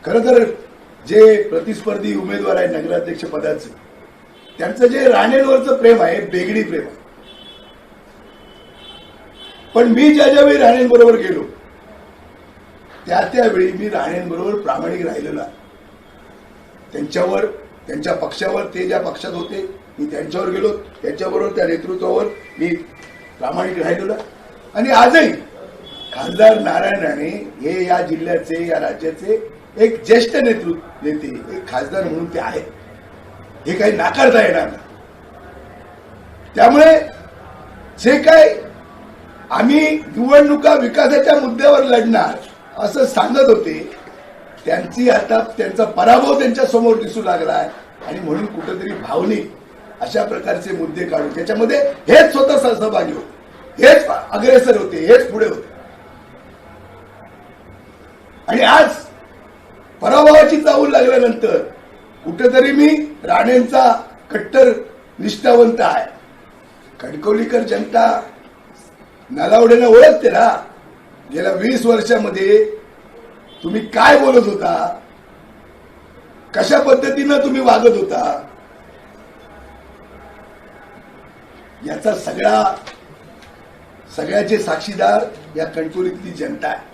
खरं तर जे प्रतिस्पर्धी उमेदवार आहे नगराध्यक्ष पदाचे, त्यांचं जे राणेंवरचं प्रेम आहे बेगडी प्रेम आहे. पण मी ज्यावेळी राणेंबरोबर गेलो त्यावेळी मी राणेंबरोबर प्रामाणिक राहिलेलो आहे. त्यांच्यावर, त्यांच्या पक्षावर, ते ज्या पक्षात होते मी त्यांच्यावर गेलो, त्यांच्याबरोबर त्या नेतृत्वावर मी प्रामाणिक राहिलेलो आहे. आणि आजही खासदार नारायण राणे हे या जिल्ह्याचे, या राज्याचे एक ज्येष्ठ नेते, एक खासदार म्हणून ते आहेत, हे काही नाकारता येणार नाही. त्यामुळे जे काय आम्ही निवडणुका विकासाच्या मुद्द्यावर लढणार असं सांगत होते, त्यांचा पराभव त्यांच्या समोर दिसू लागला आहे. आणि म्हणून कुठेतरी भावनिक अशा प्रकारचे मुद्दे काढून त्याच्यामध्ये हेच स्वतः सहभागी होते, हेच अग्रेसर होते, हेच पुढे होते. आणि आज पराभवाची चाहूल लागल्यानंतर कुठेतरी मी राणेंचा कट्टर निष्ठावंत आहे. कणकवलीकर जनता नलावडेनं ओळखते ना. गेल्या 20 वर्षामध्ये तुम्ही काय बोलत होता, कशा पद्धतीनं तुम्ही वागत होता, याचा सगळ्याचे साक्षीदार या कणकवलीतली जनता आहे.